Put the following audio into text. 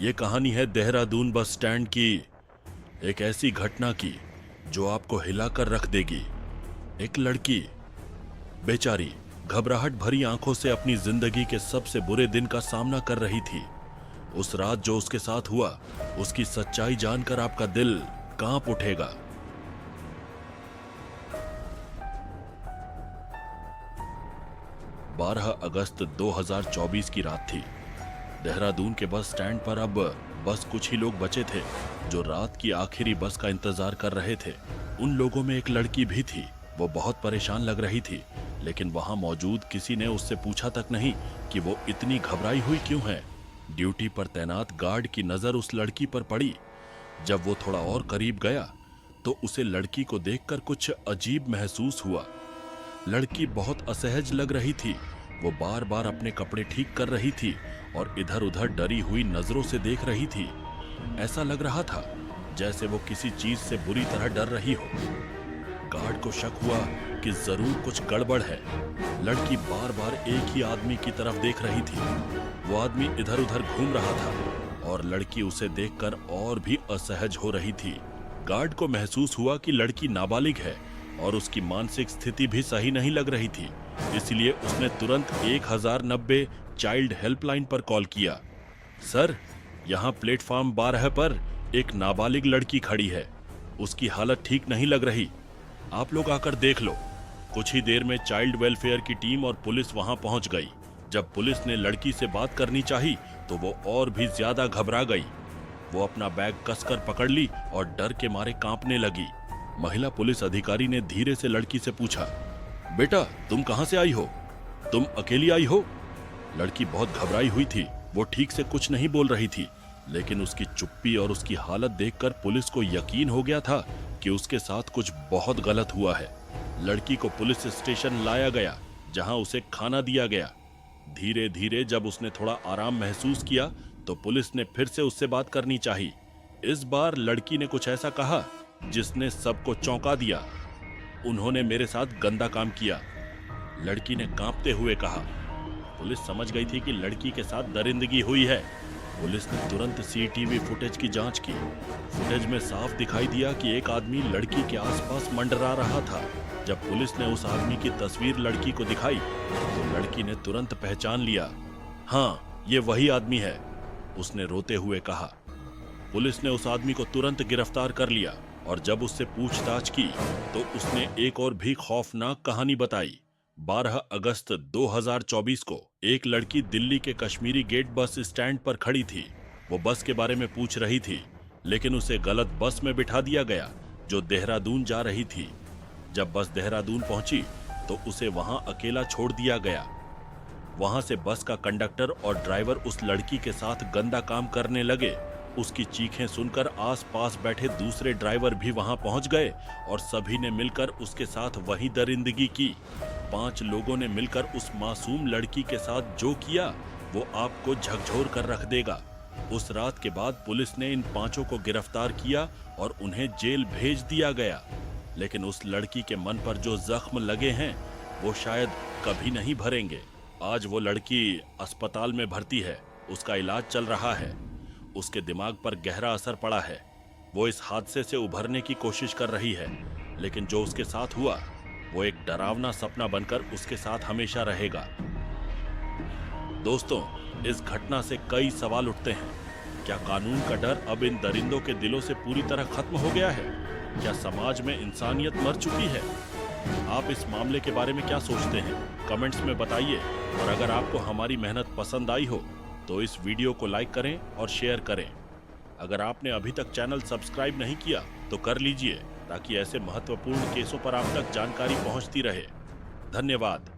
ये कहानी है देहरादून बस स्टैंड की, एक ऐसी घटना की जो आपको हिलाकर रख देगी। एक लड़की बेचारी घबराहट भरी आंखों से अपनी जिंदगी के सबसे बुरे दिन का सामना कर रही थी। उस रात जो उसके साथ हुआ, उसकी सच्चाई जानकर आपका दिल कांप उठेगा। बारह अगस्त 2024 की रात थी। देहरादून के बस स्टैंड पर अब बस कुछ ही लोग बचे थे जो रात की आखिरी बस का इंतजार कर रहे थे। उन लोगों में एक लड़की भी थी। वो बहुत परेशान लग रही थी, लेकिन वहां मौजूद किसी ने उससे पूछा तक नहीं कि वो इतनी घबराई हुई क्यों है। ड्यूटी पर तैनात गार्ड की नजर उस लड़की पर पड़ी। जब वो थोड़ा और करीब गया तो उसे लड़की को देखकर कुछ अजीब महसूस हुआ। लड़की बहुत असहज लग रही थी। वो बार बार अपने कपड़े ठीक कर रही थी और इधर उधर डरी हुई नजरों से देख रही थी। ऐसा लग रहा था जैसे वो किसी चीज से बुरी तरह डर रही हो। गार्ड को शक हुआ कि जरूर कुछ गड़बड़ है। लड़की बार बार एक ही आदमी की तरफ देख रही थी। वो आदमी इधर उधर घूम रहा था और लड़की उसे देखकर और भी असहज हो रही थी। गार्ड को महसूस हुआ कि लड़की नाबालिग है और उसकी मानसिक स्थिति भी सही नहीं लग रही थी। इसलिए उसने तुरंत 1090 चाइल्ड हेल्पलाइन पर कॉल किया। सर, यहाँ प्लेटफॉर्म 12 पर एक नाबालिग लड़की खड़ी है। उसकी हालत ठीक नहीं लग रही। आप लोग आकर देख लो। कुछ ही देर में चाइल्ड वेलफेयर की टीम और पुलिस वहां पहुंच गई। जब पुलिस ने लड़की से बात करनी चाही तो वो और भी ज्यादा घबरा गई। वो अपना बैग कसकर पकड़ ली और डर के मारे कांपने लगी। महिला पुलिस अधिकारी ने धीरे से लड़की से पूछा, बेटा तुम कहां से आई हो? तुम अकेली आई हो? लड़की बहुत घबराई हुई थी। वो ठीक से कुछ नहीं बोल रही थी, लेकिन उसकी चुप्पी और उसकी हालत देखकर पुलिस को यकीन हो गया था कि उसके साथ कुछ बहुत गलत हुआ है। लड़की को पुलिस स्टेशन लाया गया, जहां उसे खाना दिया गया। धीरे धीरे जब उसने थोड़ा आराम महसूस किया तो पुलिस ने फिर से उससे बात करनी चाहिए। इस बार लड़की ने कुछ ऐसा कहा जिसने सबको चौंका दिया। उन्होंने मेरे साथ गंदा काम किया, लड़की ने कांपते हुए कहा। पुलिस समझ गई थी कि लड़की के साथ दरिंदगी हुई है। पुलिस ने तुरंत सीसीटीवी फुटेज की जांच की। फुटेज में साफ दिखाई दिया कि एक आदमी लड़की के आसपास मंडरा रहा था। जब पुलिस ने उस आदमी की तस्वीर लड़की को दिखाई तो लड़की ने तुरंत पहचान लिया। हाँ, ये वही आदमी है, उसने रोते हुए कहा। पुलिस ने उस आदमी को तुरंत गिरफ्तार कर लिया और जब उससे पूछताछ की तो उसने एक और भी खौफनाक कहानी बताई। 12 अगस्त 2024 को एक लड़की दिल्ली के कश्मीरी गेट बस स्टैंड पर खड़ी थी। वो बस के बारे में पूछ रही थी, लेकिन उसे गलत बस में बिठा दिया गया जो देहरादून जा रही थी। जब बस देहरादून पहुंची तो उसे वहां अकेला छोड़ दिया गया। वहां से बस का कंडक्टर और ड्राइवर उस लड़की के साथ गंदा काम करने लगे। उसकी चीखें सुनकर आसपास बैठे दूसरे ड्राइवर भी वहां पहुंच गए और सभी ने मिलकर उसके साथ वही दरिंदगी की। 5 लोगों ने मिलकर उस मासूम लड़की के साथ जो किया वो आपको झकझोर कर रख देगा। उस रात के बाद पुलिस ने इन 5 को गिरफ्तार किया और उन्हें जेल भेज दिया गया। लेकिन उस लड़की के मन पर जो जख्म लगे हैं वो शायद कभी नहीं भरेंगे। आज वो लड़की अस्पताल में भर्ती है, उसका इलाज चल रहा है। उसके दिमाग पर गहरा असर पड़ा है। वो इस हादसे से उभरने की कोशिश कर रही है, लेकिन जो उसके साथ हुआ वो एक डरावना सपना बनकर उसके साथ हमेशा रहेगा। दोस्तों, इस घटना से कई सवाल उठते हैं। क्या कानून का डर अब इन दरिंदों के दिलों से पूरी तरह खत्म हो गया है? क्या समाज में इंसानियत मर चुकी है? आप इस मामले के बारे में क्या सोचते हैं? कमेंट्स में बताइए। और अगर आपको हमारी मेहनत पसंद आई हो तो इस वीडियो को लाइक करें और शेयर करें। अगर आपने अभी तक चैनल सब्सक्राइब नहीं किया तो कर लीजिए, ताकि ऐसे महत्वपूर्ण केसों पर आप तक जानकारी पहुंचती रहे। धन्यवाद।